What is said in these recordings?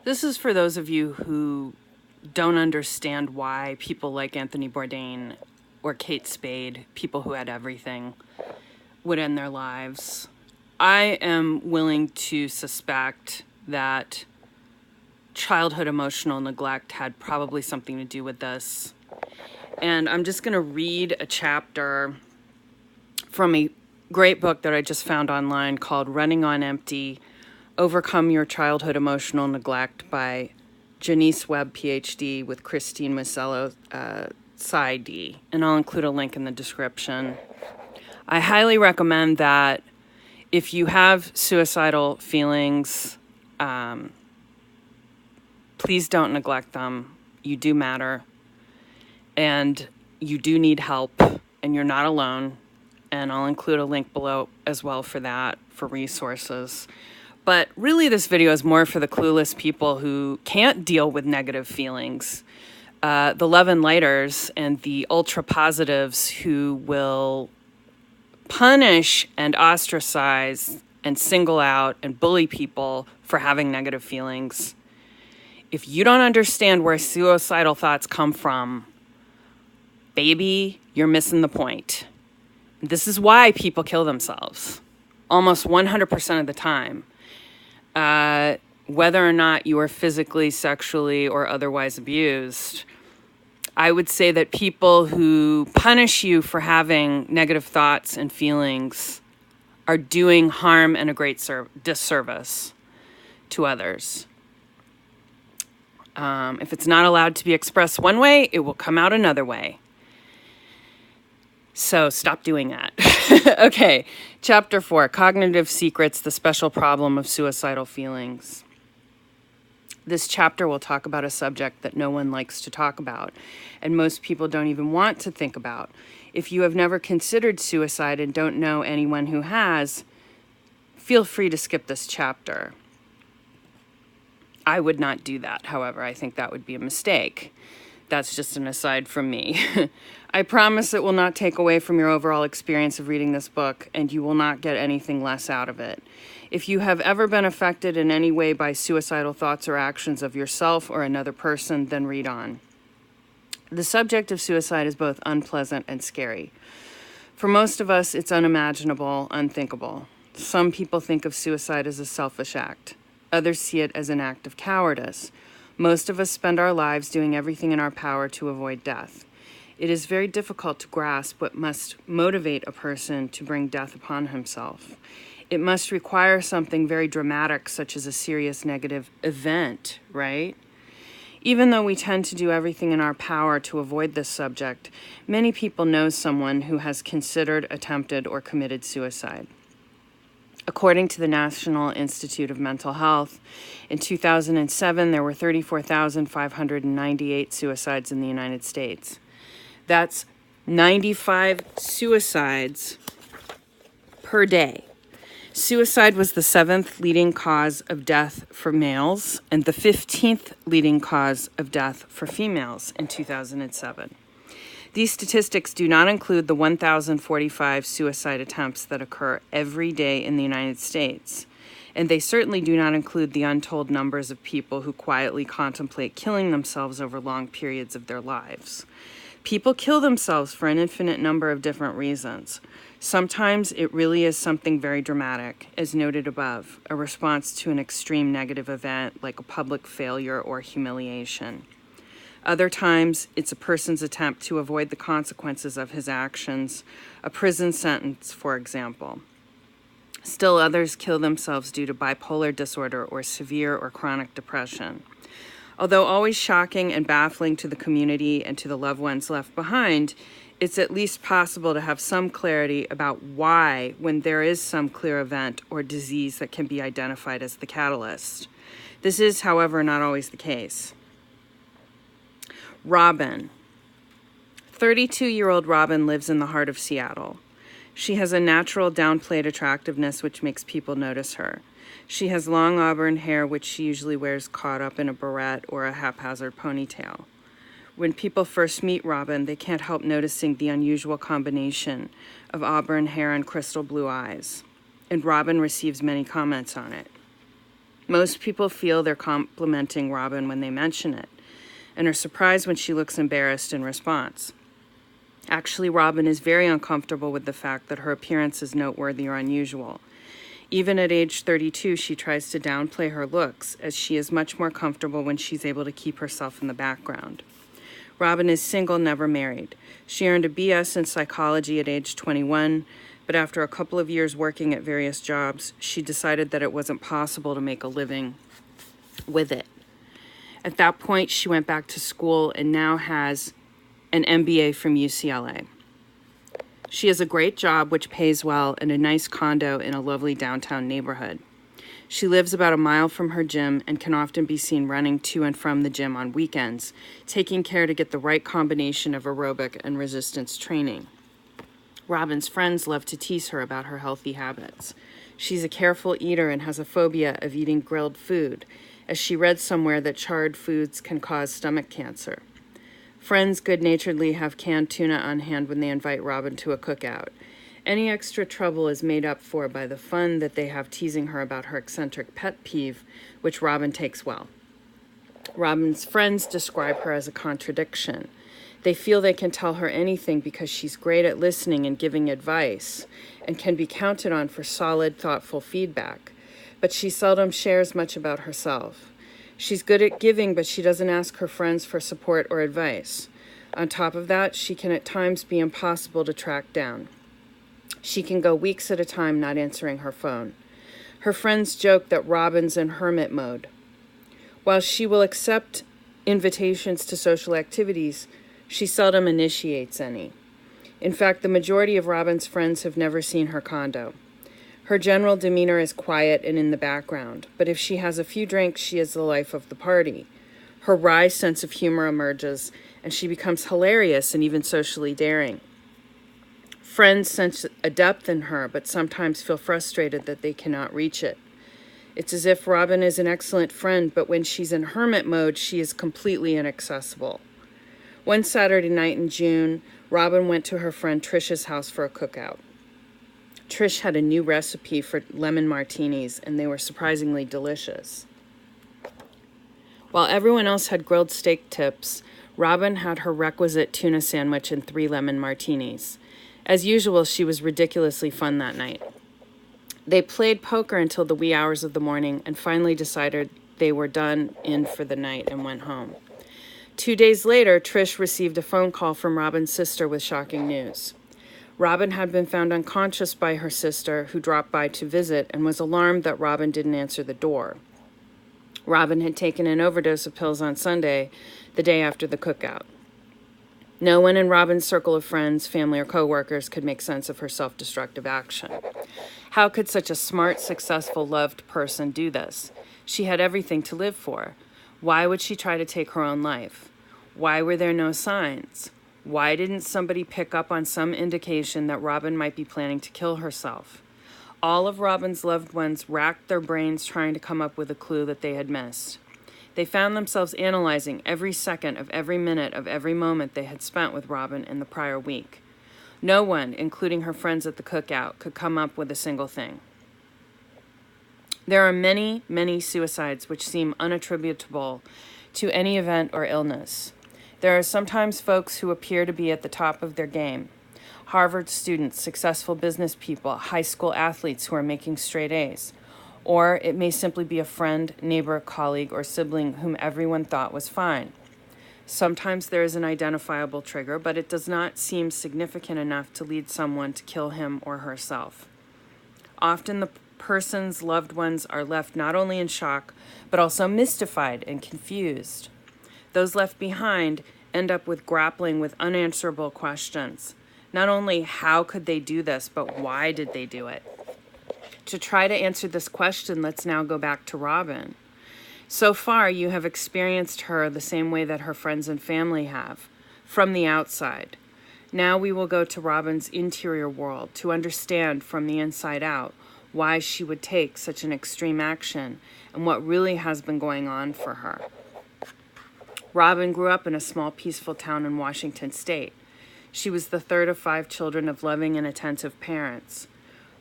This is for those of you who don't understand why people like Anthony Bourdain or Kate Spade, people who had everything, would end their lives. I am willing to suspect that childhood emotional neglect had probably something to do with this. And I'm just going to read a chapter from a great book that I just found online called Running on Empty, Overcome Your Childhood Emotional Neglect by Jonice Webb, Ph.D. with Christine Masello, Ph.D. And I'll include a link in the description. I highly recommend that if you have suicidal feelings, please don't neglect them. You do matter. And you do need help. And you're not alone. And I'll include a link below as well for that, for resources. But really, this video is more for the clueless people who can't deal with negative feelings. The love and lighters and the ultra positives who will punish and ostracize and single out and bully people for having negative feelings. If you don't understand where suicidal thoughts come from, baby, you're missing the point. This is why people kill themselves almost 100% of the time. Whether or not you are physically, sexually, or otherwise abused, I would say that people who punish you for having negative thoughts and feelings are doing harm and a great disservice to others. If it's not allowed to be expressed one way, it will come out another way. So stop doing that. Okay, Chapter 4, Cognitive Secrets, the Special Problem of Suicidal Feelings. This chapter will talk about a subject that no one likes to talk about, and most people don't even want to think about. If you have never considered suicide and don't know anyone who has, feel free to skip this chapter. I would not do that, however. I think that would be a mistake. That's just an aside from me. I promise it will not take away from your overall experience of reading this book, and you will not get anything less out of it. If you have ever been affected in any way by suicidal thoughts or actions of yourself or another person, then read on. The subject of suicide is both unpleasant and scary. For most of us, it's unimaginable, unthinkable. Some people think of suicide as a selfish act. Others see it as an act of cowardice. Most of us spend our lives doing everything in our power to avoid death. It is very difficult to grasp what must motivate a person to bring death upon himself. It must require something very dramatic, such as a serious negative event, right? Even though we tend to do everything in our power to avoid this subject, many people know someone who has considered, attempted, or committed suicide. According to the National Institute of Mental Health, in 2007, there were 34,598 suicides in the United States. That's 95 suicides per day. Suicide was the 7th leading cause of death for males and the 15th leading cause of death for females in 2007. These statistics do not include the 1,045 suicide attempts that occur every day in the United States, and they certainly do not include the untold numbers of people who quietly contemplate killing themselves over long periods of their lives. People kill themselves for an infinite number of different reasons. Sometimes it really is something very dramatic, as noted above, a response to an extreme negative event like a public failure or humiliation. Other times, it's a person's attempt to avoid the consequences of his actions, a prison sentence, for example. Still others kill themselves due to bipolar disorder or severe or chronic depression. Although always shocking and baffling to the community and to the loved ones left behind, it's at least possible to have some clarity about why when there is some clear event or disease that can be identified as the catalyst. This is, however, not always the case. Robin. 32-year-old Robin lives in the heart of Seattle. She has a natural downplayed attractiveness which makes people notice her. She has long auburn hair which she usually wears caught up in a barrette or a haphazard ponytail. When people first meet Robin, they can't help noticing the unusual combination of auburn hair and crystal blue eyes, and Robin receives many comments on it. Most people feel they're complimenting Robin when they mention it, and are surprised when she looks embarrassed in response. Actually, Robin is very uncomfortable with the fact that her appearance is noteworthy or unusual. Even at age 32, she tries to downplay her looks, as she is much more comfortable when she's able to keep herself in the background. Robin is single, never married. She earned a BS in psychology at age 21, but after a couple of years working at various jobs, she decided that it wasn't possible to make a living with it. At that point, she went back to school and now has an MBA from UCLA. She has a great job, which pays well, and a nice condo in a lovely downtown neighborhood. She lives about a mile from her gym and can often be seen running to and from the gym on weekends, taking care to get the right combination of aerobic and resistance training. Robin's friends love to tease her about her healthy habits. She's a careful eater and has a phobia of eating grilled food, as she read somewhere that charred foods can cause stomach cancer. Friends good-naturedly have canned tuna on hand when they invite Robin to a cookout. Any extra trouble is made up for by the fun that they have teasing her about her eccentric pet peeve, which Robin takes well. Robin's friends describe her as a contradiction. They feel they can tell her anything because she's great at listening and giving advice, and can be counted on for solid, thoughtful feedback. But she seldom shares much about herself. She's good at giving, but she doesn't ask her friends for support or advice. On top of that, she can at times be impossible to track down. She can go weeks at a time not answering her phone. Her friends joke that Robin's in hermit mode. While she will accept invitations to social activities, she seldom initiates any. In fact, the majority of Robin's friends have never seen her condo. Her general demeanor is quiet and in the background, but if she has a few drinks, she is the life of the party. Her wry sense of humor emerges, and she becomes hilarious and even socially daring. Friends sense a depth in her, but sometimes feel frustrated that they cannot reach it. It's as if Robin is an excellent friend, but when she's in hermit mode, she is completely inaccessible. One Saturday night in June, Robin went to her friend Trish's house for a cookout. Trish had a new recipe for lemon martinis, and they were surprisingly delicious. While everyone else had grilled steak tips, Robin had her requisite tuna sandwich and 3 lemon martinis. As usual, she was ridiculously fun that night. They played poker until the wee hours of the morning and finally decided they were done in for the night and went home. 2 days later, Trish received a phone call from Robin's sister with shocking news. Robin had been found unconscious by her sister, who dropped by to visit, and was alarmed that Robin didn't answer the door. Robin had taken an overdose of pills on Sunday, the day after the cookout. No one in Robin's circle of friends, family, or co-workers could make sense of her self-destructive action. How could such a smart, successful, loved person do this? She had everything to live for. Why would she try to take her own life? Why were there no signs? Why didn't somebody pick up on some indication that Robin might be planning to kill herself? All of Robin's loved ones racked their brains trying to come up with a clue that they had missed. They found themselves analyzing every second of every minute of every moment they had spent with Robin in the prior week. No one, including her friends at the cookout, could come up with a single thing. There are many, many suicides which seem unattributable to any event or illness. There are sometimes folks who appear to be at the top of their game. Harvard students, successful business people, high school athletes who are making straight A's. Or it may simply be a friend, neighbor, colleague, or sibling whom everyone thought was fine. Sometimes there is an identifiable trigger, but it does not seem significant enough to lead someone to kill him or herself. Often the person's loved ones are left not only in shock, but also mystified and confused. Those left behind end up with grappling with unanswerable questions. Not only how could they do this, but why did they do it? To try to answer this question, let's now go back to Robin. So far, you have experienced her the same way that her friends and family have, from the outside. Now we will go to Robin's interior world to understand from the inside out why she would take such an extreme action and what really has been going on for her. Robin grew up in a small, peaceful town in Washington state. She was the third of 5 children of loving and attentive parents.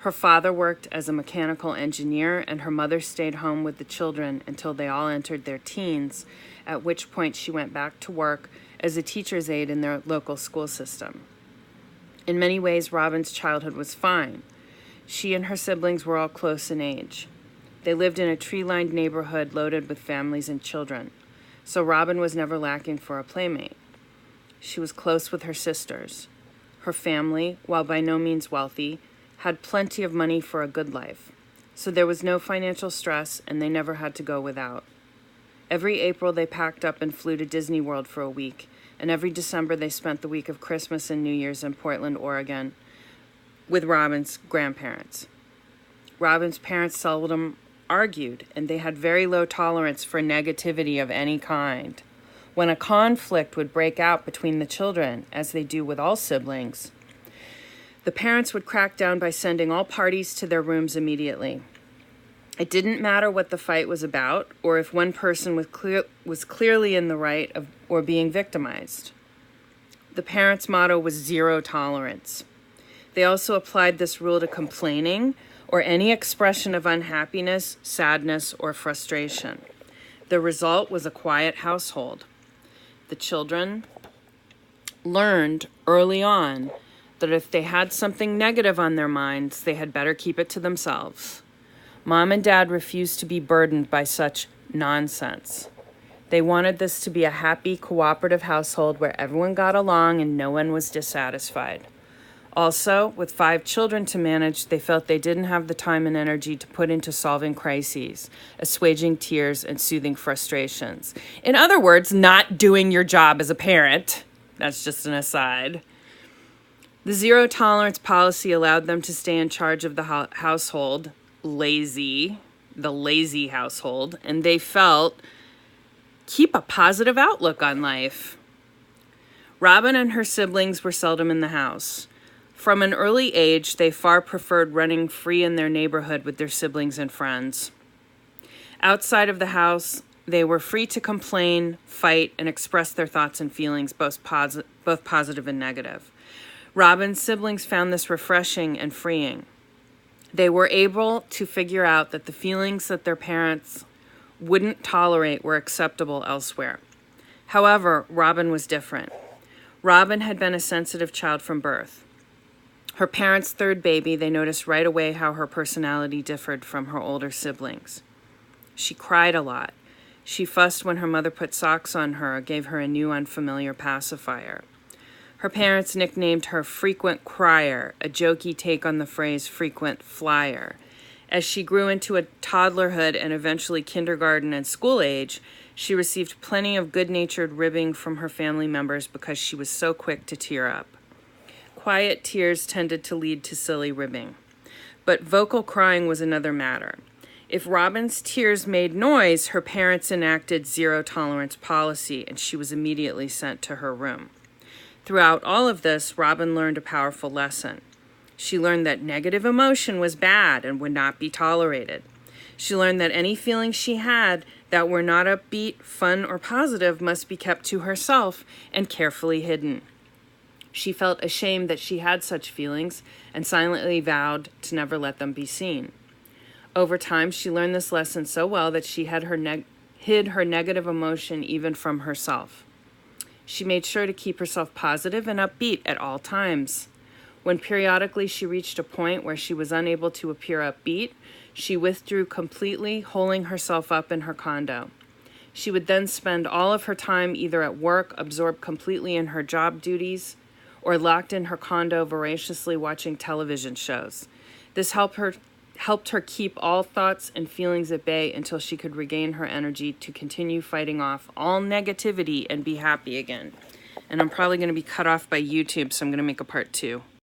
Her father worked as a mechanical engineer, and her mother stayed home with the children until they all entered their teens, at which point she went back to work as a teacher's aide in their local school system. In many ways, Robin's childhood was fine. She and her siblings were all close in age. They lived in a tree-lined neighborhood loaded with families and children, so Robin was never lacking for a playmate. She was close with her sisters. Her family, while by no means wealthy, had plenty of money for a good life, so there was no financial stress and they never had to go without. Every April they packed up and flew to Disney World for a week, and every December they spent the week of Christmas and New Year's in Portland, Oregon, with Robin's grandparents. Robin's parents seldom argued, and they had very low tolerance for negativity of any kind. When a conflict would break out between the children, as they do with all siblings, the parents would crack down by sending all parties to their rooms immediately. It didn't matter what the fight was about, or if one person was clearly in the right or being victimized. The parents' motto was zero tolerance. They also applied this rule to complaining or any expression of unhappiness, sadness, or frustration. The result was a quiet household. The children learned early on that if they had something negative on their minds, they had better keep it to themselves. Mom and Dad refused to be burdened by such nonsense. They wanted this to be a happy, cooperative household where everyone got along and no one was dissatisfied. Also, with 5 children to manage, they felt they didn't have the time and energy to put into solving crises, assuaging tears, and soothing frustrations. In other words, not doing your job as a parent. That's just an aside. The zero tolerance policy allowed them to stay in charge of the household, the lazy household, and they felt keep a positive outlook on life. Robin and her siblings were seldom in the house. From an early age, they far preferred running free in their neighborhood with their siblings and friends. Outside of the house, they were free to complain, fight, and express their thoughts and feelings, both positive and negative. Robin's siblings found this refreshing and freeing. They were able to figure out that the feelings that their parents wouldn't tolerate were acceptable elsewhere. However, Robin was different. Robin had been a sensitive child from birth. Her parents' third baby, they noticed right away how her personality differed from her older siblings. She cried a lot. She fussed when her mother put socks on her or gave her a new unfamiliar pacifier. Her parents nicknamed her Frequent Crier, a jokey take on the phrase frequent flyer. As she grew into a toddlerhood and eventually kindergarten and school age, she received plenty of good-natured ribbing from her family members because she was so quick to tear up. Quiet tears tended to lead to silly ribbing, but vocal crying was another matter. If Robin's tears made noise, her parents enacted zero tolerance policy, and she was immediately sent to her room. Throughout all of this, Robin learned a powerful lesson. She learned that negative emotion was bad and would not be tolerated. She learned that any feelings she had that were not upbeat, fun, or positive must be kept to herself and carefully hidden. She felt ashamed that she had such feelings and silently vowed to never let them be seen. Over time, she learned this lesson so well that she hid her negative emotion even from herself. She made sure to keep herself positive and upbeat at all times. When periodically she reached a point where she was unable to appear upbeat, she withdrew completely, holing herself up in her condo. She would then spend all of her time either at work, absorbed completely in her job duties, or locked in her condo voraciously watching television shows. This helped her keep all thoughts and feelings at bay until she could regain her energy to continue fighting off all negativity and be happy again. And I'm probably going to be cut off by YouTube, so I'm going to make a part 2.